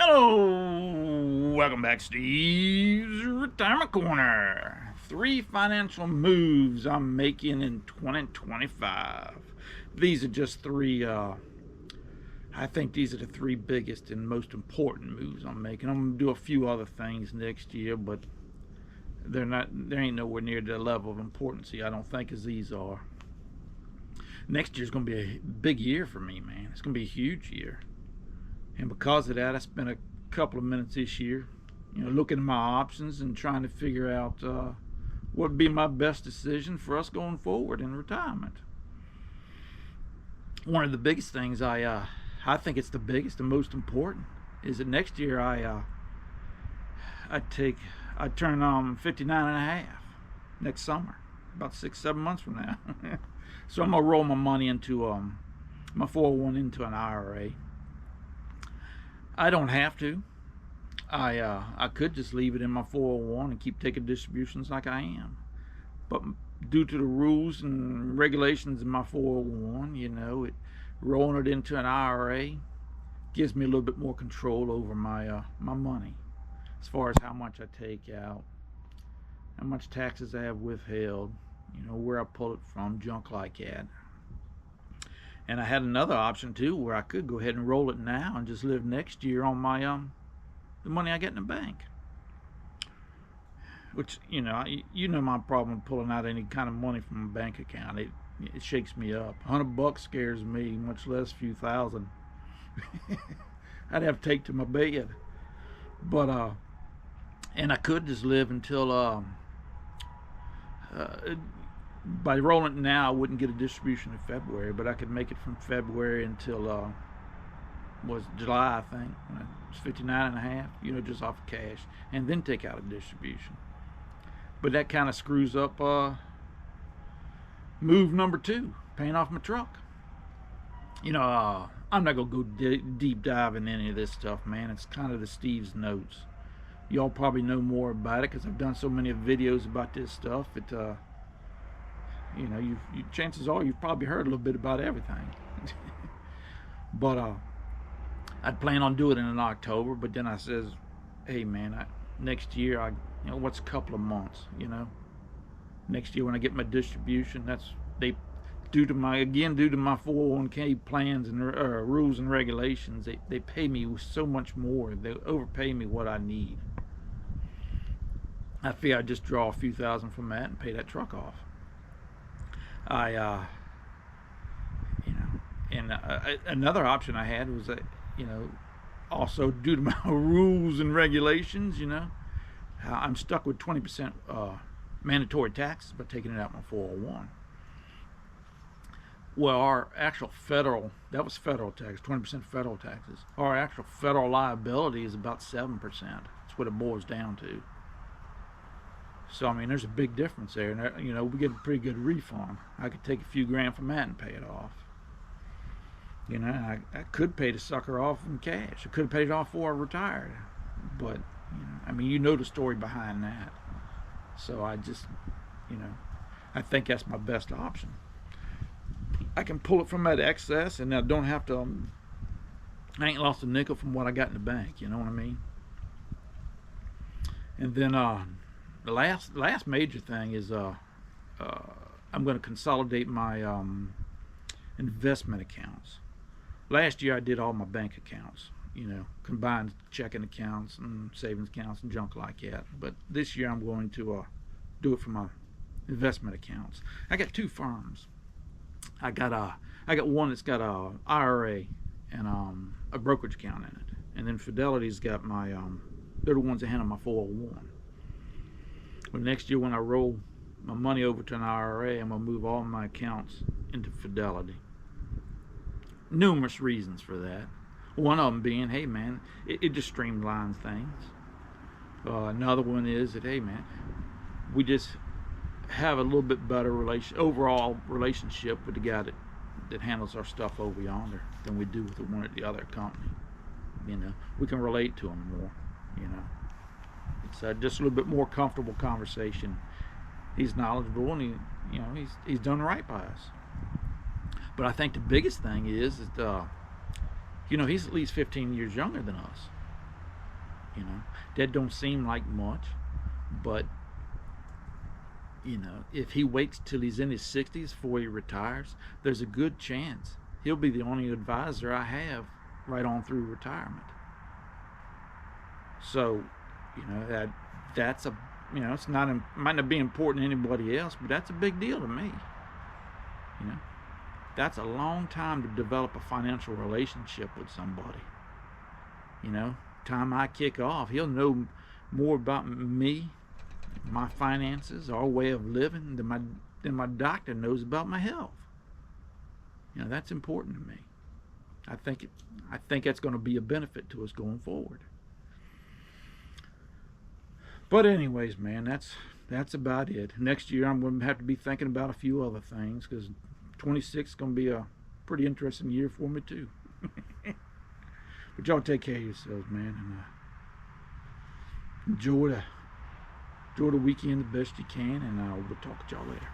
Hello, welcome back, Steve's Retirement Corner. 3 financial moves I'm making in 2025. These are just 3, I think these are the 3 biggest and most important moves I'm making. I'm going to do a few other things next year, but they ain't nowhere near the level of importance I don't think as these are. Next year's going to be a big year for me, man. It's going to be a huge year. And because of that, I spent a couple of minutes this year, looking at my options and trying to figure out what would be my best decision for us going forward in retirement. One of the biggest things I think it's the biggest and most important is that next year I turn 59 and a half next summer, about 6-7 months from now. So I'm gonna roll my money into my 401 into an IRA. I don't have to. I could just leave it in my 401 and keep taking distributions like I am. But due to the rules and regulations in my 401, rolling it into an IRA gives me a little bit more control over my money, as far as how much I take out, how much taxes I have withheld, where I pull it from, junk like that. And I had another option too, where I could go ahead and roll it now and just live next year on my the money I get in the bank. Which my problem with pulling out any kind of money from a bank account. It shakes me up. $100 scares me, much less a few thousand. I'd have to take to my bed. But and I could just live until by rolling it now, I wouldn't get a distribution in February, but I could make it from February until was July, I think. It's 59 and a half, just off of cash, and then take out a distribution. But that kind of screws up move number 2, paying off my truck. I'm not gonna go deep dive in any of this stuff, man. It's kind of the Steve's notes. Y'all probably know more about it because I've done so many videos about this stuff. Chances are you've probably heard a little bit about everything. But I'd plan on doing it in October, but then I says, hey man, next year what's a couple of months, next year when I get my distribution, due to my 401k plans and rules and regulations, they pay me so much more. They overpay me what I need. I figure I'd just draw a few thousand from that and pay that truck off. Another option I had was that, also due to my rules and regulations, I'm stuck with 20% mandatory taxes by taking it out my 401. Well, our actual that was federal tax, 20% federal taxes. Our actual federal liability is about 7%. That's what it boils down to. So, there's a big difference there. And, we get a pretty good refund. I could take a few grand from that and pay it off. I could pay the sucker off in cash. I could have paid it off before I retired. But, the story behind that. So I just, I think that's my best option. I can pull it from that excess and I don't have to, I ain't lost a nickel from what I got in the bank. You know what I mean? And then, the last major thing is I'm going to consolidate my investment accounts. Last year I did all my bank accounts, combined checking accounts and savings accounts and junk like that. But this year I'm going to do it for my investment accounts. I got 2 firms. I got one that's got a IRA and a brokerage account in it, and then Fidelity's got my they're the ones that handle my 401. Well, next year when I roll my money over to an IRA, I'm going to move all my accounts into Fidelity. Numerous reasons for that. One of them being, hey man, it just streamlines things. Another one is that, hey man, we just have a little bit better overall relationship with the guy that handles our stuff over yonder than we do with the one at the other company. We can relate to him more. It's just a little bit more comfortable conversation. He's knowledgeable and he's done right by us. But I think the biggest thing is that he's at least 15 years younger than us. You know, that don't seem like much, but you know, if he waits till he's in his 60s before he retires, there's a good chance he'll be the only advisor I have right on through retirement. So, you know, that's a, you know, it's not, might not be important to anybody else, but that's a big deal to me. You know, that's a long time to develop a financial relationship with somebody. You know, time I kick off, he'll know more about me, my finances, our way of living than my doctor knows about my health. You know, that's important to me. I think that's going to be a benefit to us going forward. But anyways, man, that's about it. Next year I'm going to have to be thinking about a few other things, because 26 is going to be a pretty interesting year for me too. But y'all take care of yourselves, man, and enjoy the weekend the best you can, and we'll talk to y'all later.